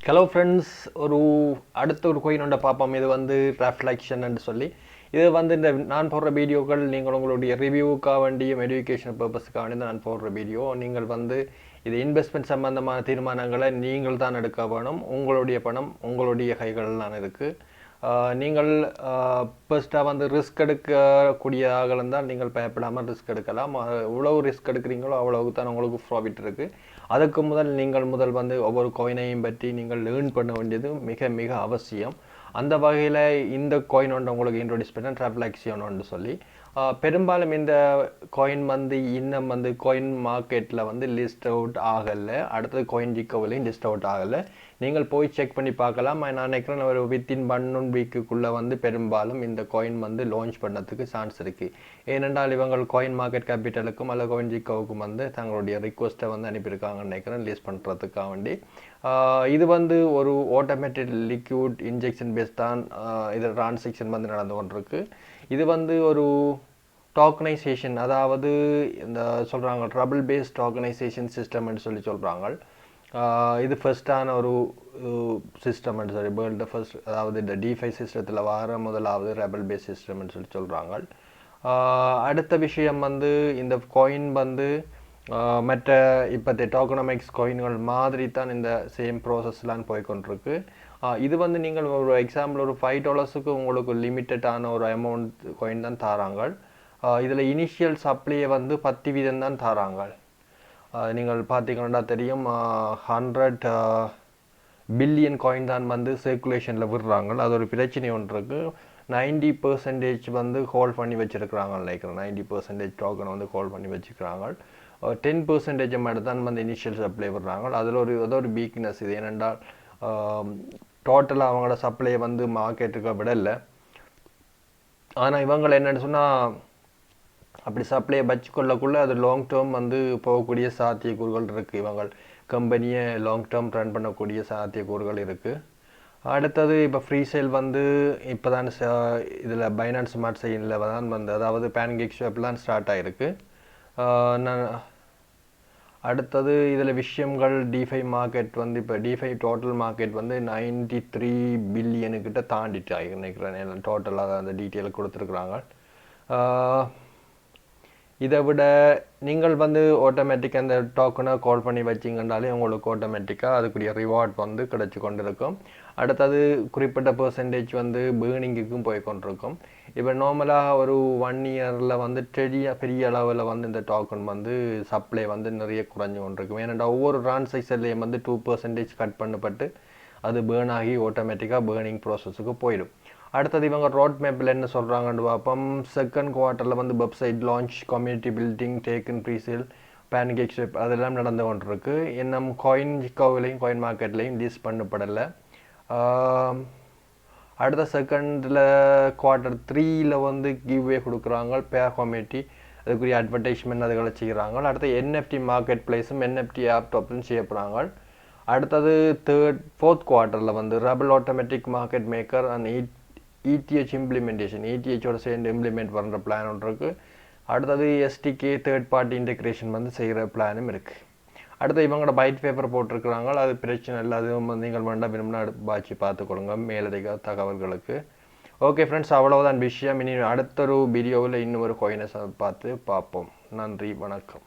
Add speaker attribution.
Speaker 1: Hello friends, அடுத்த ஒரு going ஒன்றை பார்ப்போம். இது வந்து ரெஃப்ளெக்ஷன் சொல்லி இது வந்து இந்த நான் போடுற வீடியோக்கள் நீங்கள் உங்களுடைய ரிவ்யூவுக்காக வேண்டியும் எஜுகேஷன் பர்பஸுக்காக வேண்டி நான் போடுற வீடியோ. நீங்கள் வந்து இது இன்வெஸ்ட்மெண்ட் சம்பந்தமான தீர்மானங்களை நீங்கள் தான் எடுக்க வேணும். உங்களுடைய பணம் உங்களுடைய கைகள் தான் இருக்குது. நீங்கள் ஃபர்ஸ்ட்டாக வந்து ரிஸ்க் எடுக்கக்கூடியதாக இருந்தால் நீங்கள் பயப்படாமல் ரிஸ்க் எடுக்கலாம். எவ்வளவு ரிஸ்க் எடுக்கிறீங்களோ அவ்வளவுக்கு தான் உங்களுக்கு ப்ராஃபிட் இருக்குது. அதுக்கு நீங்கள் வந்து ஒவ்வொரு கோயினையும் பற்றி நீங்கள் லேர்ன் பண்ண வேண்டியது மிக மிக அவசியம். அந்த வகையில் இந்த கோயின் ஒன்று உங்களுக்கு இன்ட்ரோடியூஸ் பண்ண Rafflection ஒன்று சொல்லி பெரும்பாலும் இந்த கோயின் வந்து இன்னும் வந்து கோயின் மார்க்கெட்டில் வந்து லிஸ்ட் அவுட் ஆகலை. அடுத்தது கோயின் ஜிக்கோவிலையும் லிஸ்ட் அவுட் ஆகலை. நீங்கள் போய் செக் பண்ணி பார்க்கலாம். நான் நினைக்கிறேன் ஒரு வித்தின் 1 வீக்குக்குள்ளே வந்து பெரும்பாலும் இந்த கோயின் வந்து லான்ச் பண்ணதுக்கு சான்ஸ் இருக்குது. ஏனென்றால் இவங்க கோயின் மார்க்கெட் கேபிட்டலுக்கும் அல்ல கோயின் ஜிக்கோவுக்கும் வந்து தங்களுடைய ரிக்வஸ்ட்டை வந்து அனுப்பியிருக்காங்கன்னு நினைக்கிறேன் லிஸ்ட் பண்ணுறதுக்காக வேண்டி. இது வந்து ஒரு ஆட்டோமேட்டட் லிக்விட் இன்ஜெக்ஷன் பேஸ்ட் தான் இது டிரான்சாக்ஷன் வந்து நடந்து கொண்டிருக்கு. இது வந்து ஒரு டோக்கனைசேஷன், அதாவது இந்த சொல்கிறாங்க ட்ரபிள் பேஸ்ட் டோக்கனைசேஷன் சிஸ்டம்னு சொல்லி சொல்கிறாங்க. இது ஃபர்ஸ்டான ஒரு சிஸ்டம்னு சொல்லி வேர்ல்டு ஃபர்ஸ்ட், அதாவது இந்த டிஃபை சிஸ்டத்தில் வர முதலாவது ரபிள் பேஸ்ட் சிஸ்டம்னு சொல்லி சொல்கிறாங்க. அடுத்த விஷயம் வந்து இந்த கோயின் வந்து மற்ற இப்போதைய டோக்கனமிக்ஸ் கோயின்கள் மாதிரி தான் இந்த சேம் ப்ராசஸ்லாம் போய்கொண்டிருக்கு. இது வந்து நீங்கள் ஒரு எக்ஸாம்பிள் ஒரு $5 உங்களுக்கு லிமிட்டடான ஒரு அமௌண்ட் கோயின் தான் தராங்க. இதில் இனிஷியல் சப்ளையை வந்து 10% தான் தராங்க. நீங்கள் பார்த்தீங்கன்னா தெரியும், 100 பில்லியன் காயின் தான் வந்து சர்க்குலேஷனில் விடுறாங்க. அது ஒரு பிரச்சனை ஒன்று இருக்குது. 90% வந்து ஹோல்ட் பண்ணி வச்சுருக்கிறாங்க நினைக்கிறேன். 90% டோக்கனை வந்து ஹோல்ட் பண்ணி வச்சுக்கிறாங்க. 10% மட்டும் தான் வந்து இனிஷியல் சப்ளை விடுறாங்க. அதில் ஒரு வீக்னஸ் இது. ஏனென்றால் டோட்டலாக அவங்களோட சப்ளையை வந்து மார்க்கெட்டுக்கு விடலை. ஆனால் இவங்களை என்னென்னு சொன்னால் அப்படி சப்ளையை வச்சுக்கொள்ளக்குள்ளே அது லாங் டேர்ம் வந்து போகக்கூடிய சாத்தியக்கூறுகள் இருக்குது. இவங்க கம்பெனியை லாங் டேர்ம் ரன் பண்ணக்கூடிய சாத்தியக்கூறுகள் இருக்குது. அடுத்தது இப்போ ஃப்ரீ சேல் வந்து இப்போ தான் இதில் பைனான்ஸ் ஸ்மார்ட் செயினில் தான் வந்து, அதாவது பேன்கேக் ஷாப்லாம் ஸ்டார்ட் ஆகிருக்கு. அடுத்தது இதில் விஷயங்கள் டிஃபை மார்க்கெட் வந்து இப்போ டிஃபை டோட்டல் மார்க்கெட் வந்து 93 பில்லியனுக்கிட்ட தாண்டிட்டு நினைக்கிறேன். டோட்டலாக அந்த டீட்டெயில் கொடுத்துருக்குறாங்க. இதை விட நீங்கள் வந்து ஆட்டோமேட்டிக்காக அந்த டோக்கனை கால் பண்ணி வச்சிங்கன்னாலே உங்களுக்கு ஆட்டோமேட்டிக்காக அதுக்குரிய ரிவார்ட் வந்து கிடச்சி கொண்டிருக்கும். அடுத்தது குறிப்பிட்ட பெர்சன்டேஜ் வந்து பேர்னிங்குக்கும் போய் கொண்டிருக்கும். இப்போ நார்மலாக ஒரு 1 இயரில் வந்து பெரிய அளவில் வந்து இந்த டோக்கன் வந்து சப்ளை வந்து நிறைய குறைஞ்சி கொண்டிருக்கும். ஏன்னா ஒவ்வொரு டிரான்சாக்ஷன்லேயும் வந்து 2% கட் பண்ணப்பட்டு அது பேர்ன் ஆகி ஆட்டோமேட்டிக்காக பேர்னிங் ப்ராசஸுக்கு போயிடும். அடுத்தது இவங்க ரோட் மேப்பில் என்ன சொல்கிறாங்கன்னு பார்ப்போம். செகண்ட் குவார்ட்டரில் வந்து website launch, community building, taken presale, pancake shape அதெல்லாம் நடந்து கொண்டிருக்கு. இன்னும் காயின் ஜிக்கோவிலையும் காயின் மார்க்கெட்லேயும் லிஸ்ட் பண்ணப்படலை. அடுத்த செகண்டில் குவார்ட்டர் 3ல் வந்து கிவ்வே கொடுக்குறாங்க. கம்யூனிட்டி அதுக்குரிய அட்வர்டைஸ்மெண்ட் அதுகளை செய்கிறாங்க. அடுத்து NFT மார்க்கெட் பிளேஸும் NFT ஆப் டாப்ஸும் செய்யப்படுறாங்க. அடுத்தது ஃபோர்த் குவார்ட்டரில் வந்து ரபிள் automatic market maker and ETH implementation, ETHோட சேர்ந்து இம்ப்ளிமெண்ட் பண்ணுற பிளான் ஒன்று இருக்குது. அடுத்தது STK தேர்ட் பார்ட்டி இன்டெகிரேஷன் வந்து செய்கிற பிளானும் இருக்குது. அடுத்து இவங்களோட பைட் பேப்பர் போட்டிருக்கிறாங்க. அது பிரச்சனை இல்லை, அதுவும் நீங்கள் வேண்டாம் விரும்பினா பாய்ச்சி பார்த்துக்கொடுங்க மேலதிக தகவல்களுக்கு. ஓகே ஃப்ரெண்ட்ஸ், அவ்வளோதான் விஷயம். இனி அடுத்த ஒரு வீடியோவில் இன்னும் ஒரு கோயினை பார்த்து பார்ப்போம். நன்றி, வணக்கம்.